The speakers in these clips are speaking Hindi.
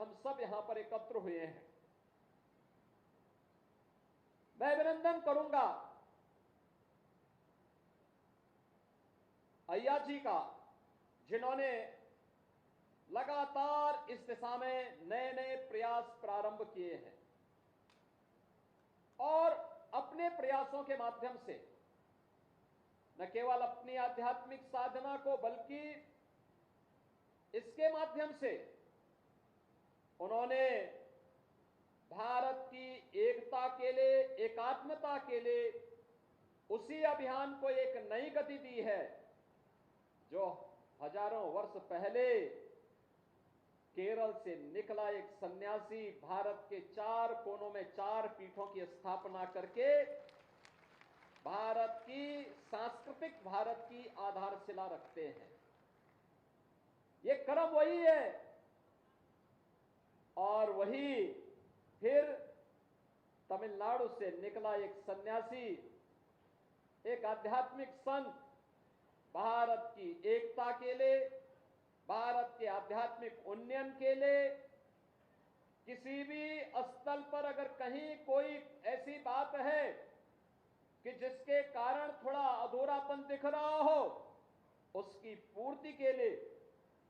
हम सब यहां पर एकत्र हुए हैं। मैं अभिनंदन करूंगा अय्याजी का, जिन्होंने लगातार इस दिशा में नए नए प्रयास प्रारंभ किए हैं और अपने प्रयासों के माध्यम से न केवल अपनी आध्यात्मिक साधना को बल्कि इसके माध्यम से उन्होंने भारत की एकता के लिए, एकात्मता के लिए उसी अभियान को एक नई गति दी है जो हजारों वर्ष पहले केरल से निकला एक सन्यासी भारत के 4 कोनों में 4 पीठों की स्थापना करके भारत की सांस्कृतिक भारत की आधारशिला रखते हैं। ये क्रम वही है और वही फिर तमिलनाडु से निकला एक सन्यासी, एक आध्यात्मिक संत भारत की एकता के लिए, भारत के आध्यात्मिक उन्नयन के लिए किसी भी स्थल पर अगर कहीं कोई ऐसी बात है कि जिसके कारण थोड़ा अधूरापन दिख रहा हो, उसकी पूर्ति के लिए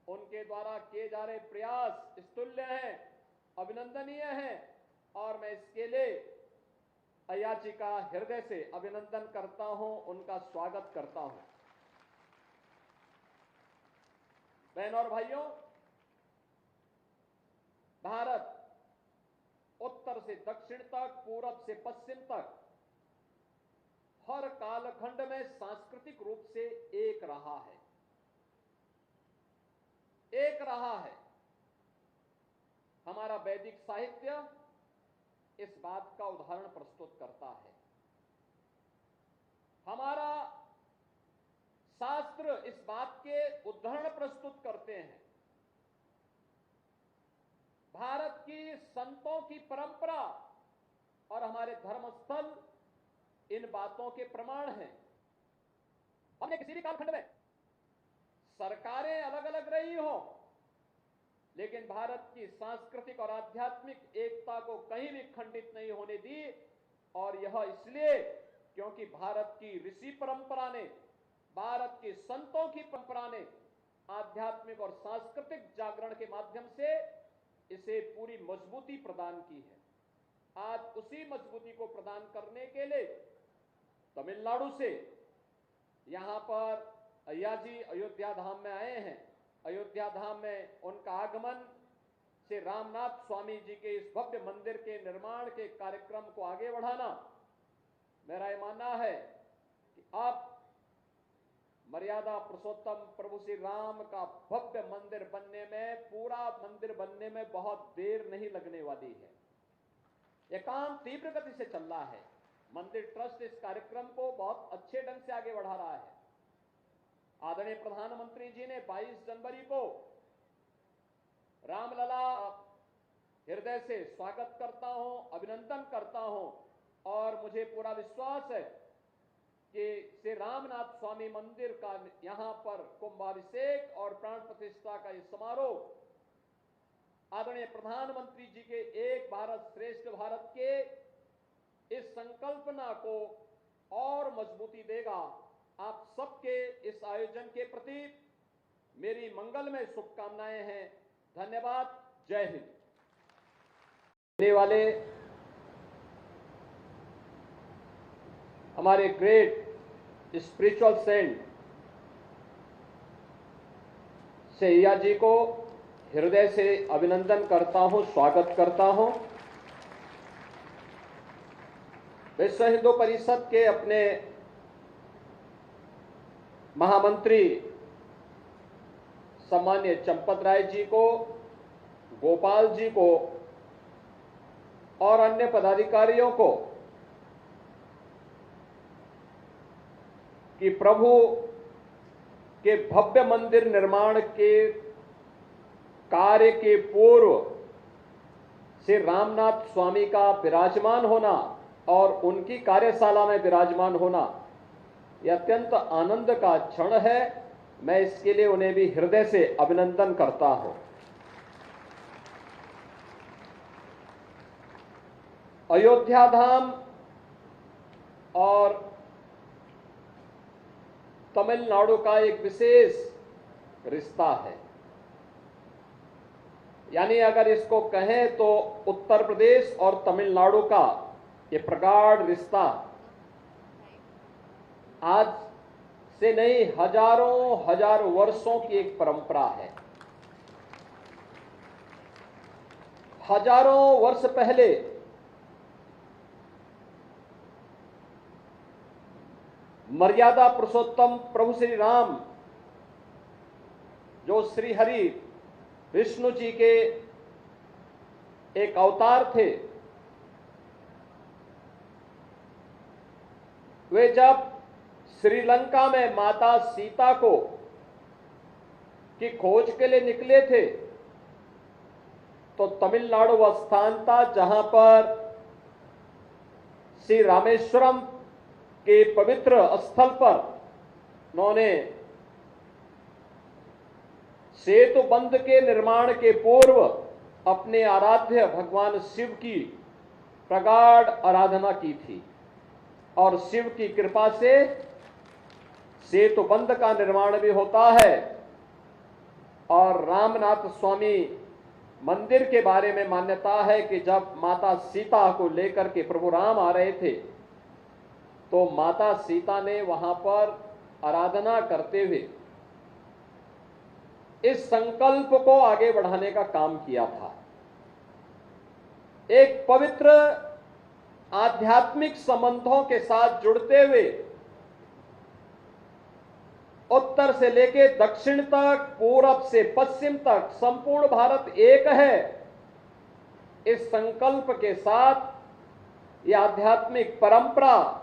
उनके द्वारा किए जा रहे प्रयास स्तुल्य हैं, अभिनंदनीय हैं और मैं इसके लिए अय्याजी का हृदय से अभिनंदन करता हूं, उनका स्वागत करता हूं। बहनों और भाइयों, भारत उत्तर से दक्षिण तक, पूरब से पश्चिम तक हर कालखंड में सांस्कृतिक रूप से एक रहा है, एक रहा है। हमारा वैदिक साहित्य इस बात का उदाहरण प्रस्तुत करता है। हमारा शास्त्र इस बात के उदाहरण प्रस्तुत करते हैं। भारत की संतों की परंपरा और हमारे धर्मस्थल इन बातों के प्रमाण हैं। हमने किसी भी कालखंड में सरकारें अलग अलग रही हो, लेकिन भारत की सांस्कृतिक और आध्यात्मिक एकता को कहीं भी खंडित नहीं होने दी और यह इसलिए क्योंकि भारत की ऋषि परंपरा ने, भारत के संतों की परंपरा ने आध्यात्मिक और सांस्कृतिक जागरण के माध्यम से इसे पूरी मजबूती प्रदान की है। आज उसी मजबूती को प्रदान करने के लिए तमिलनाडु से यहां पर अय्याजी अयोध्या धाम में आए हैं। अयोध्या धाम में उनका आगमन से रामनाथ स्वामी जी के इस भव्य मंदिर के निर्माण के कार्यक्रम को आगे बढ़ाना, मेरा यह मानना है कि अब मर्यादा पुरुषोत्तम प्रभु श्री राम का भव्य मंदिर बनने में, पूरा मंदिर बनने में बहुत देर नहीं लगने वाली है। यह काम तीव्र गति से चल रहा है। मंदिर ट्रस्ट इस कार्यक्रम को बहुत अच्छे ढंग से आगे बढ़ा रहा है। आदरणीय प्रधानमंत्री जी ने 22 जनवरी को रामलला हृदय से स्वागत करता हूं, अभिनंदन करता हूं और मुझे पूरा विश्वास है कि श्री रामनाथ स्वामी मंदिर का यहां पर कुंभाभिषेक और प्राण प्रतिष्ठा का यह समारोह आदरणीय प्रधानमंत्री जी के एक भारत श्रेष्ठ भारत के इस संकल्पना को और मजबूती देगा। आप सबके इस आयोजन के प्रति मेरी मंगलमय शुभकामनाएं हैं। धन्यवाद। जय हिंद। देने वाले हमारे ग्रेट स्पिरिचुअल सेंट से अय्याजी को हृदय से अभिनंदन करता हूं, स्वागत करता हूं। विश्व हिंदू परिषद के अपने महामंत्री सम्मान्य चंपत राय जी को, गोपाल जी को और अन्य पदाधिकारियों को कि प्रभु के भव्य मंदिर निर्माण के कार्य के पूर्व श्री रामनाथ स्वामी का विराजमान होना और उनकी कार्यशाला में विराजमान होना यह अत्यंत आनंद का क्षण है। मैं इसके लिए उन्हें भी हृदय से अभिनंदन करता हूं। अयोध्या धाम और तमिलनाडु का एक विशेष रिश्ता है। यानी अगर इसको कहें तो उत्तर प्रदेश और तमिलनाडु का ये प्रगाढ़ रिश्ता आज से नहीं, हजारों वर्षों की एक परंपरा है। हजारों वर्ष पहले मर्यादा पुरुषोत्तम प्रभु श्री राम, जो श्री हरि विष्णु जी के एक अवतार थे, वे जब श्रीलंका में माता सीता को की खोज के लिए निकले थे तो तमिलनाडु वह स्थान था जहां पर श्री रामेश्वरम के पवित्र स्थल पर उन्होंने सेतु बंध के निर्माण के पूर्व अपने आराध्य भगवान शिव की प्रगाढ़ आराधना की थी और शिव की कृपा से सेतु बंध का निर्माण भी होता है। और रामनाथ स्वामी मंदिर के बारे में मान्यता है कि जब माता सीता को लेकर के प्रभु राम आ रहे थे तो माता सीता ने वहां पर आराधना करते हुए इस संकल्प को आगे बढ़ाने का काम किया था। एक पवित्र आध्यात्मिक संबंधों के साथ जुड़ते हुए उत्तर से लेकर दक्षिण तक, पूरब से पश्चिम तक संपूर्ण भारत एक है। इस संकल्प के साथ यह आध्यात्मिक परंपरा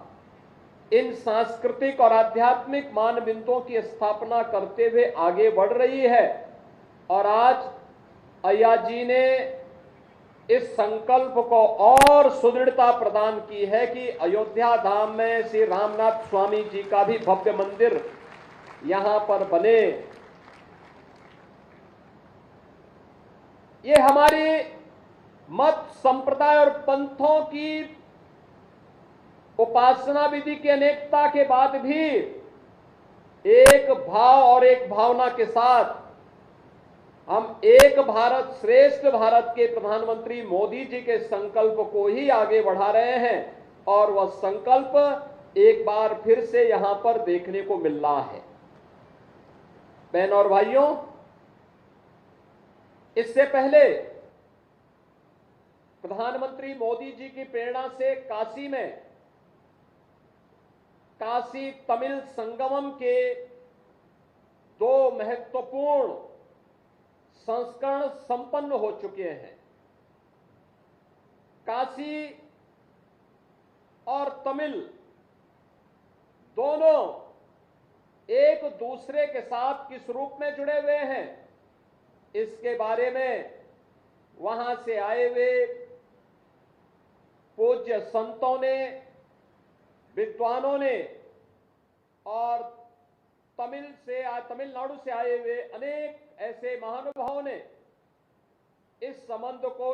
इन सांस्कृतिक और आध्यात्मिक मानबिंदुओं की स्थापना करते हुए आगे बढ़ रही है। और आज अय्या जी ने इस संकल्प को और सुदृढ़ता प्रदान की है कि अयोध्या धाम में श्री रामनाथ स्वामी जी का भी भव्य मंदिर यहां पर बने। ये हमारी मत, संप्रदाय और पंथों की उपासना विधि की अनेकता के बाद भी एक भाव और एक भावना के साथ हम एक भारत श्रेष्ठ भारत के प्रधानमंत्री मोदी जी के संकल्प को ही आगे बढ़ा रहे हैं। और वह संकल्प एक बार फिर से यहां पर देखने को मिल रहा है। बहनों और भाइयों, इससे पहले प्रधानमंत्री मोदी जी की प्रेरणा से काशी में काशी तमिल संगमम के दो महत्वपूर्ण संस्करण संपन्न हो चुके हैं। काशी और तमिल दोनों एक दूसरे के साथ किस रूप में जुड़े हुए हैं, इसके बारे में वहां से आए हुए पूज्य संतों ने, विद्वानों ने और तमिलनाडु से आए हुए अनेक ऐसे महानुभावों ने इस संबंध को